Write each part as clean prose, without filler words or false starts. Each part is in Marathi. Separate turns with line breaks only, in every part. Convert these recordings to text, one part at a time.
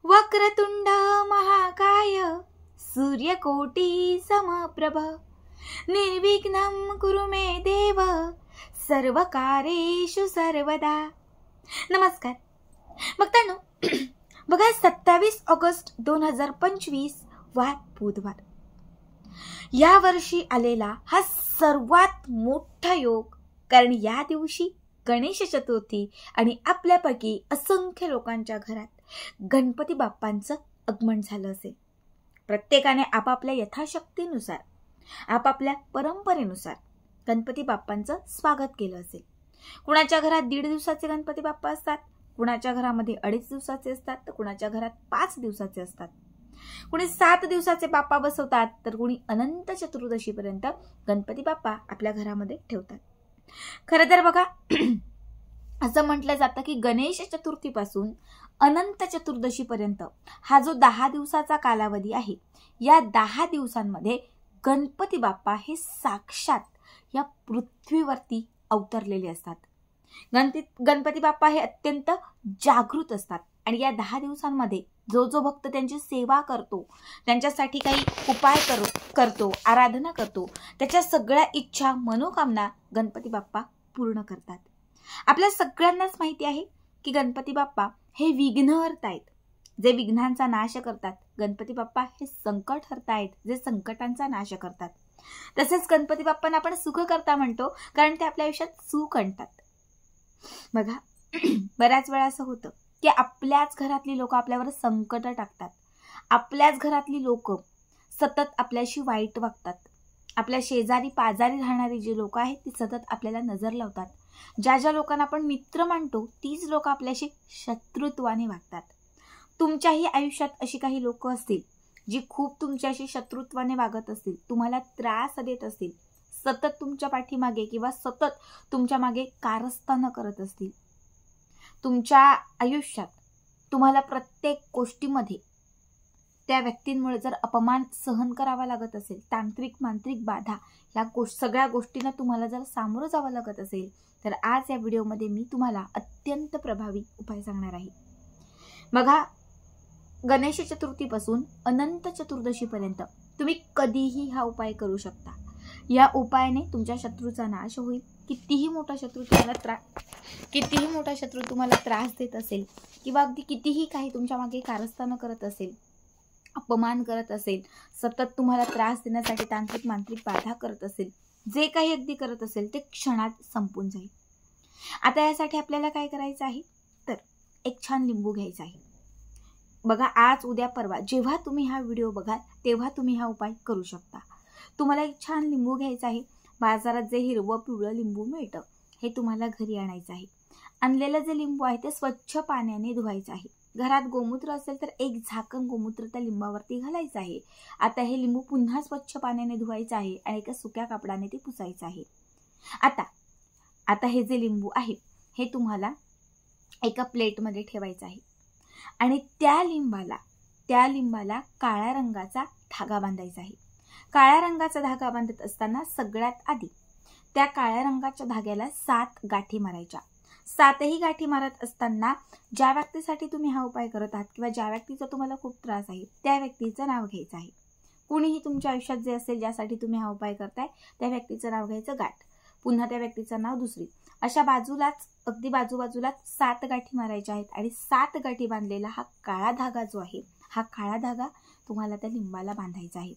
वक्रतुंड महाकाय सूर्यकोटी समप्रभ निर्विघ्नं कुरु मे देव सर्वकार्येषु सर्वदा। नमस्कार भक्तांनो, बघा 27 ऑगस्ट 2025 वार बुधवार, या वर्षी आलेला हा सर्वात मोठा योग, कारण या दिवशी गणेश चतुर्थी आणि आपल्यापैकी असंख्य लोकांच्या घरात गणपती बाप्पांचं आगमन झालं असेल। प्रत्येकाने आपापल्या यथाशक्तीनुसार आपापल्या परंपरेनुसार गणपती बाप्पांचं स्वागत केलं असेल। कुणाच्या घरात 1.5 दिवसाचे गणपती बाप्पा असतात, कुणाच्या घरामध्ये 2.5 दिवसाचे असतात, तर कुणाच्या घरात 5 दिवसाचे असतात। कुणी 7 दिवसाचे बाप्पा बसवतात, तर कुणी अनंत चतुर्दशीपर्यंत गणपती बाप्पा आपल्या घरामध्ये ठेवतात। खरं तर बघा, असं म्हटलं जातं की गणेश चतुर्थीपासून अनंत चतुर्दशीपर्यंत हा जो 10 दिवसाचा कालावधी आहे, या 10 दिवसांमध्ये गणपती बाप्पा हे साक्षात या पृथ्वीवरती अवतरलेले असतात। गणपती बाप्पा हे अत्यंत जागृत असतात आणि या 10 दिवसांमध्ये जो भक्त त्यांची सेवा करतो, त्यांच्यासाठी काही उपाय करतो, आराधना करतो, त्याच्या सगळ्या इच्छा मनोकामना गणपती बाप्पा पूर्ण करतात। आपल्या सगळ्यांनाच माहिती आहे की गणपती बाप्पा हे विघ्नहर्ता आहेत, जे विघ्नांचा नाश करतात। गणपती बाप्पा हे संकटहर्ता आहेत, जे संकटांचा नाश करतात। तसेच गणपती बाप्पांना आपण सुखकर्ता म्हणतो, कारण ते आपल्या आयुष्यात सुख आणतात। बघा, बऱ्याच वेळा असं होतं की आपल्याच घरातली लोक आपल्यावर संकट टाकतात, आपल्याच घरातली लोक सतत आपल्याशी वाईट वागतात, आपल्या शेजारी पाजारी राहणारी जी लोक आहेत ती सतत आपल्याला नजर लावतात। ज्या लोकांना आपण मित्र मानतो तीच लोक आपल्याशी शत्रुत्वाने वागतात। तुमच्याही आयुष्यात अशी काही लोक असतील जी खूप तुमच्याशी शत्रुत्वाने वागत असतील, तुम्हाला त्रास देत असतील, सतत तुमच्या पाठीमागे किंवा सतत तुमच्या मागे कारस्थानं करत असतील। तुमच्या आयुष्यात तुम्हाला प्रत्येक गोष्टीमध्ये त्या व्यक्तींमुळे जर अपमान सहन करावा लागत असेल, तांत्रिक मांत्रिक बाधा या सगळ्या गोष्टींना तुम्हाला जर सामोरं जावं लागत असेल, तर आज या व्हिडिओमध्ये मी तुम्हाला अत्यंत प्रभावी उपाय सांगणार आहे। बघा, गणेश चतुर्थीपासून अनंत चतुर्दशीपर्यंत तुम्ही कधीही हा उपाय करू शकता। या उपायाने तुमच्या शत्रूचा नाश होईल। कितीही मोठा शत्रू तुम्हाला त्रास देत असेल किंवा अगदी कितीही काही तुमच्या मागे कारस्थानं करत असेल, अपमान करत असेल, सतत तुम्हाला त्रास देण्यासाठी तांत्रिक मांत्रिक बाधा करत असेल, जे काही अगदी करत असेल ते क्षणात संपून जाईल। आता यासाठी आपल्याला काय करायचं आहे, तर एक छान लिंबू घ्यायचा आहे। बघा, आज उद्या परवा जेव्हा तुम्ही हा व्हिडिओ बघाल तेव्हा तुम्ही हा उपाय करू शकता। तुम्हाला एक छान लिंबू घ्यायचा आहे। बाजारात जे हिरवं पिवळं लिंबू मिळतं हे तुम्हाला घरी आणायचं आहे। आणलेलं जे लिंबू आहे ते स्वच्छ पाण्याने धुवायचं आहे। घरात गोमूत्र असेल तर एक झाकण गोमूत्र त्या लिंबावरती घालायचं आहे। आता हे लिंबू पुन्हा स्वच्छ पाण्याने धुवायचं आहे आणि एका सुक्या कापडाने ते पुसायचं आहे। आता हे जे लिंबू आहे हे तुम्हाला एका प्लेटमध्ये ठेवायचं आहे आणि त्या लिंबाला काळ्या रंगाचा धागा बांधायचा आहे। काळ्या रंगाचा धागा बांधत असताना सगळ्यात आधी त्या काळ्या रंगाच्या धाग्याला 7 गाठी मारायच्या। 7ही गाठी मारत असताना ज्या व्यक्तीसाठी तुम्ही हा उपाय करत आहात किंवा ज्या व्यक्तीचा तुम्हाला खूप त्रास आहे त्या व्यक्तीचं नाव घ्यायचं आहे। कुणीही तुमच्या आयुष्यात जे असेल ज्यासाठी तुम्ही हा उपाय करताय त्या व्यक्तीचं नाव घ्यायचं, गाठ, पुन्हा त्या व्यक्तीचं नाव दुसरी, अशा अगदी बाजूबाजूला 7 गाठी मारायच्या आहेत आणि 7 गाठी बांधलेला हा काळा धागा जो आहे, हा काळा धागा तुम्हाला त्या लिंबाला बांधायचा आहे।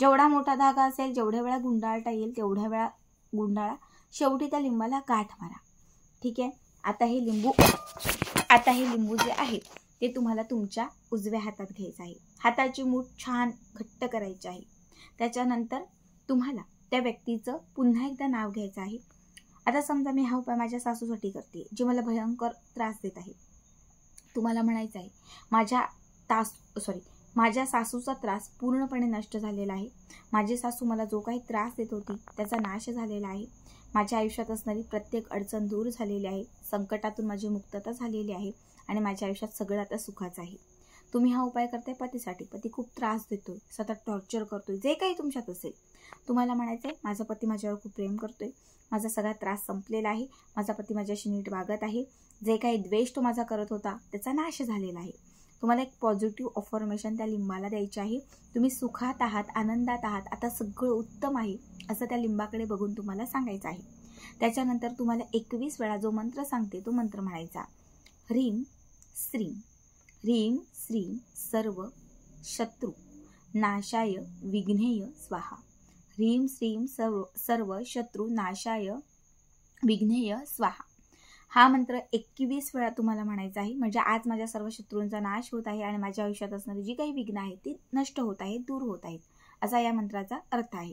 जेवढा मोठा धागा असेल, जेवढ्या वेळा गुंडाळता येईल तेवढ्या वेळा गुंडाळा, शेवटी त्या लिंबाला गाठ मारा। ठीक आहे। आता हे लिंबू जे आहे ते तुम्हाला तुमच्या उजव्या हातात घ्यायचं आहे। हाताची मूठ छान घट्ट करायची आहे। त्याच्यानंतर तुम्हाला त्या व्यक्तीचं पुन्हा एकदा नाव घ्यायचं आहे। आता समजा मी हा उपाय माझ्या सासूसाठी करते, जी मला भयंकर त्रास देत आहे। तुम्हाला म्हणायचं आहे, माझ्या सासूचा त्रास पूर्णपणे नष्ट झालेला आहे। माझी सासू मला जो काही त्रास देत होती त्याचा नाश झालेला आहे। माझ्या आयुष्यात असणारी प्रत्येक अडचण दूर झालेली आहे, संकटातून माझी मुक्तता झालेली आहे आणि माझ्या आयुष्यात सगळं आता सुखाचं आहे। तुम्ही हा उपाय करताय पतीसाठी, पती खूप त्रास देतोय, सतत टॉर्चर करतोय, जे काही तुमच्यात असेल, तुम्हाला म्हणायचंय, माझा पती माझ्यावर खूप प्रेम करतोय, माझा सगळा त्रास संपलेला आहे, माझा पती माझ्याशी नीट वागत आहे, जे काही द्वेष तो माझा करत होता त्याचा नाश झालेला आहे। तुम्हाला एक पॉझिटिव्ह अफर्मेशन त्या लिंबाला द्यायची आहे. तुम्ही सुखात आहात, आनंदात आहात, आता सगळं उत्तम आहे असं त्या लिंबाकडे बघून तुम्हाला सांगायचं आहे. त्याच्यानंतर तुम्हाला 21 वेळा जो मंत्र सांगते तो मंत्र म्हणायचा. ह्रीं श्रीं ह्रीं श्रीं सर्व शत्रू नाशाय विघ्नेय स्वाहा. ह्रीं श्रीं सर्व शत्रू नाशाय विघ्नेय स्वाहा. हा मंत्र 21 वेळा तुम्हाला म्हणायचा आहे. म्हणजे आज माझ्या सर्व शत्रूंचा नाश होत आहे आणि माझ्या आयुष्यात असणारी जी काही विघ्न आहेत ती नष्ट होत आहेत, दूर होत आहेत, असा या मंत्राचा अर्थ आहे.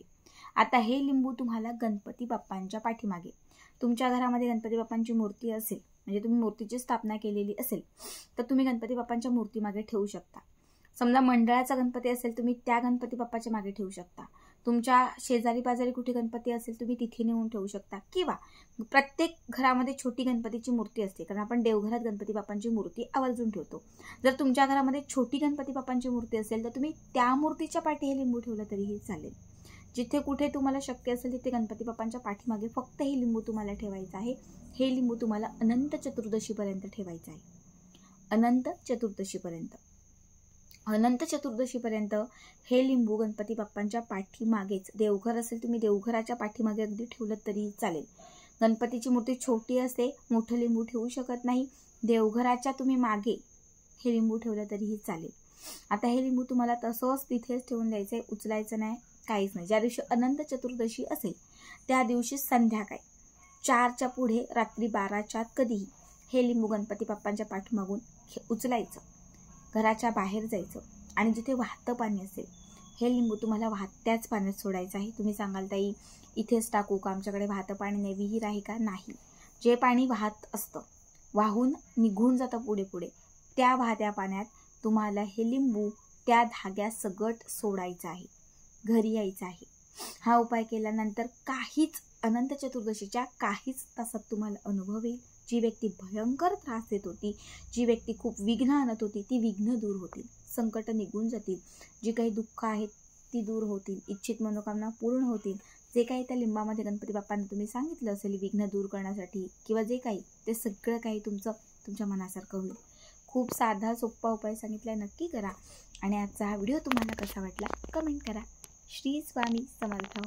आता हे लिंबू तुम्हाला गणपती बाप्पांच्या पाठीमागे, तुमच्या घरामध्ये गणपती बाप्पांची मूर्ती असेल, म्हणजे तुम्ही मूर्तीची स्थापना केलेली असेल तर तुम्ही गणपती बाप्पांच्या मूर्तीमागे ठेवू शकता. समजा मंडळाचा गणपती असेल, तुम्ही त्या गणपती बाप्पाच्या मागे ठेवू शकता. तुमच्या शेजारी पाजारी कुठे गणपती असेल तुम्ही तिथे नेऊन ठेवू शकता. किंवा प्रत्येक घरामध्ये छोटी गणपतीची मूर्ती असते, कारण आपण देवघरात गणपती बाप्पांची मूर्ती आवर्जून ठेवतो. जर तुमच्या घरामध्ये छोटी गणपती बाप्पांची मूर्ती असेल तर तुम्ही त्या मूर्तीच्या पाठी हे लिंबू ठेवलं तरीही चालेल. जिथे कुठे तुम्हाला शक्य असेल तिथे गणपती बाप्पांच्या पाठीमागे फक्त हे लिंबू तुम्हाला ठेवायचं आहे. हे लिंबू तुम्हाला अनंत चतुर्दशीपर्यंत ठेवायचं आहे. अनंत चतुर्दशीपर्यंत हे लिंबू गणपती बाप्पांच्या पाठीमागेच, देवघर असेल तुम्ही देवघराच्या पाठीमागे अगदी ठेवलं तरी चालेल. गणपतीची मूर्ती छोटी असते, मोठं लिंबू ठेवू शकत नाही, देवघराच्या तुम्ही मागे हे लिंबू ठेवलं तरीही चालेल. आता हे लिंबू तुम्हाला तसंच तिथेच ठेवून द्यायचं आहे, उचलायचं नाही, काहीच नाही. ज्या दिवशी अनंत चतुर्दशी असेल त्या दिवशी संध्याकाळी 4च्या पुढे, रात्री 12च्या आत कधीही हे लिंबू गणपती बाप्पांच्या पाठीमागून उचलायचं, घराच्या बाहेर जायचं आणि जिथे वाहतं पाणी असेल हे लिंबू तुम्हाला वाहत्याच पाण्यात सोडायचं आहे. तुम्ही सांगाल ताई इथेच टाकू का, आमच्याकडे वाहतं पाणी नाही, विहीर आहे का? नाही. जे पाणी वाहत असतं, वाहून निघून जातं पुढे पुढे, त्या वाहत्या पाण्यात तुम्हाला हे लिंबू त्या धाग्यासकट सोडायचं आहे, घरी यायचं आहे. हा उपाय केल्यानंतर काहीच, अनंत चतुर्दशीच्या काहीच तासात तुम्हाला अनुभव येईल. जी व्यक्ती भयंकर त्रास देत होती, जी व्यक्ती खूप विघ्न आणत होती ती विघ्न दूर होतील, संकट निघून जातील, जी काही दुःख आहेत ती दूर होतील, इच्छित मनोकामना पूर्ण होतील. जे काही त्या लिंबामध्ये गणपती बाप्पांना तुम्ही सांगितलं असेल विघ्न दूर करण्यासाठी किंवा जे काही, ते सगळं काही तुमच्या मनासारखं होईल. खूप साधा सोपा उपाय सांगितलाय, नक्की करा. आणि आजचा हा व्हिडिओ तुम्हाला कसा वाटला कमेंट करा. श्री स्वामी समर्थ.